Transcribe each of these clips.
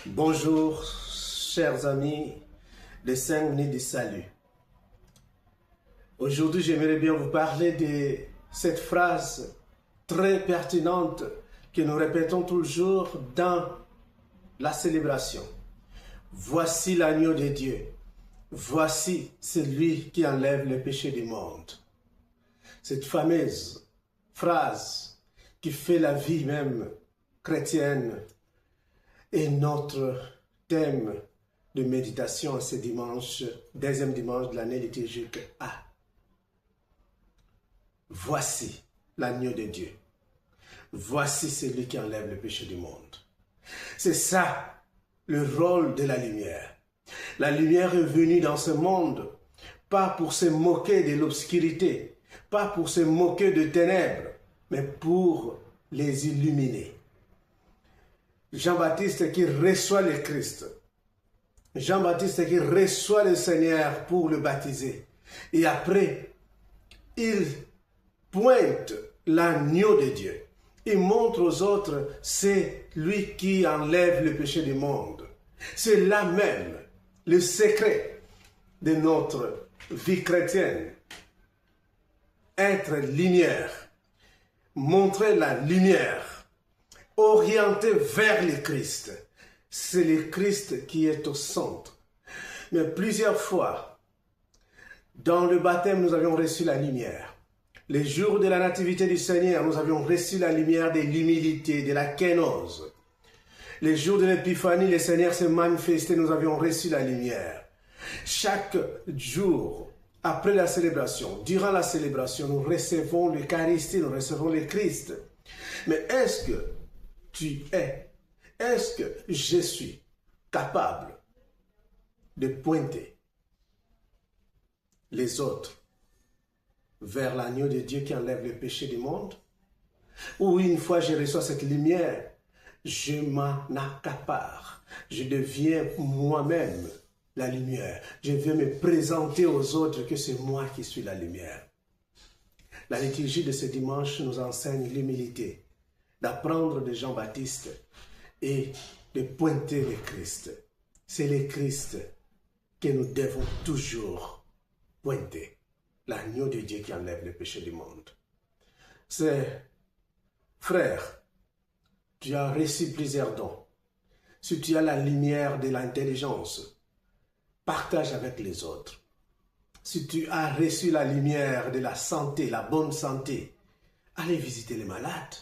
Bonjour, chers amis de 5 minutes de salut. Aujourd'hui, j'aimerais bien vous parler de cette phrase très pertinente que nous répétons toujours dans la célébration. Voici l'agneau de Dieu. Voici celui qui enlève le péché du monde. Cette fameuse phrase qui fait la vie même chrétienne est notre thème de méditation ce dimanche, deuxième dimanche de l'année liturgique A. Voici l'agneau de Dieu. Voici celui qui enlève le péché du monde. C'est ça le rôle de la lumière. La lumière est venue dans ce monde, pas pour se moquer de l'obscurité, pas pour se moquer de ténèbres, mais pour les illuminer. Jean-Baptiste qui reçoit le Christ. Jean-Baptiste qui reçoit le Seigneur pour le baptiser. Et après, il pointe l'agneau de Dieu. Il montre aux autres, c'est lui qui enlève le péché du monde. C'est là même le secret de notre vie chrétienne. Être lumière, montrer la lumière, orienté vers le Christ. C'est le Christ qui est au centre. Mais plusieurs fois, dans le baptême, nous avions reçu la lumière. Les jours de la nativité du Seigneur, nous avions reçu la lumière de l'humilité, de la kénose. Les jours de l'épiphanie, le Seigneur s'est manifesté, nous avions reçu la lumière. Chaque jour, après la célébration, durant la célébration, nous recevons l'Eucharistie, nous recevons le Christ. Mais est-ce que est-ce que je suis capable de pointer les autres vers l'agneau de Dieu qui enlève le péché du monde? Ou une fois je reçois cette lumière, je m'en accapare, je deviens moi-même la lumière. Je viens me présenter aux autres que c'est moi qui suis la lumière. La liturgie de ce dimanche nous enseigne l'humilité, d'apprendre de Jean-Baptiste et de pointer le Christ. C'est le Christ que nous devons toujours pointer, l'agneau de Dieu qui enlève le péché du monde. C'est, frère, tu as reçu plusieurs dons. Si tu as la lumière de l'intelligence, partage avec les autres. Si tu as reçu la lumière de la santé, la bonne santé, allez visiter les malades.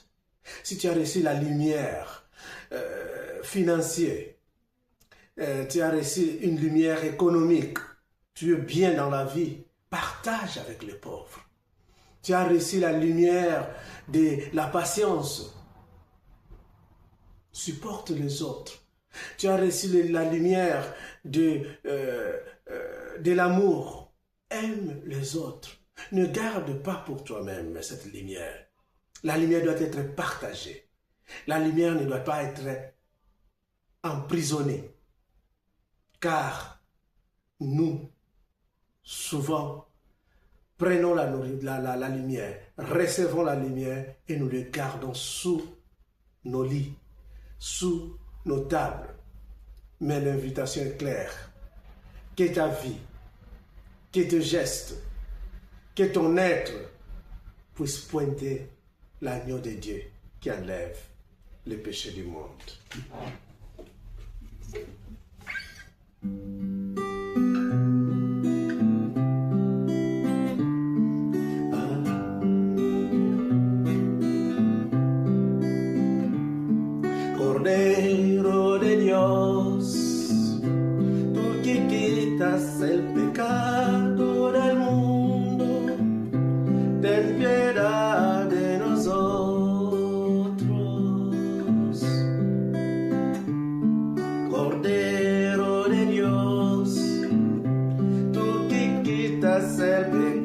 Si tu as reçu la lumière financière, tu as reçu une lumière économique, tu es bien dans la vie, partage avec les pauvres. Tu as reçu la lumière de la patience, supporte les autres. Tu as reçu la lumière de l'amour, aime les autres. Ne garde pas pour toi-même cette lumière. La lumière doit être partagée. La lumière ne doit pas être emprisonnée. Car nous, souvent, prenons la lumière, recevons la lumière et nous le gardons sous nos lits, sous nos tables. Mais l'invitation est claire. Que ta vie, que tes gestes, que ton être puisse pointer l'agneau de Dieu qui enlève le péché du monde. Cordero de Dios, tú que quitas el pecado del mundo, ten piedad de nosotros. Cordero de Dios, tú que quitas el pecado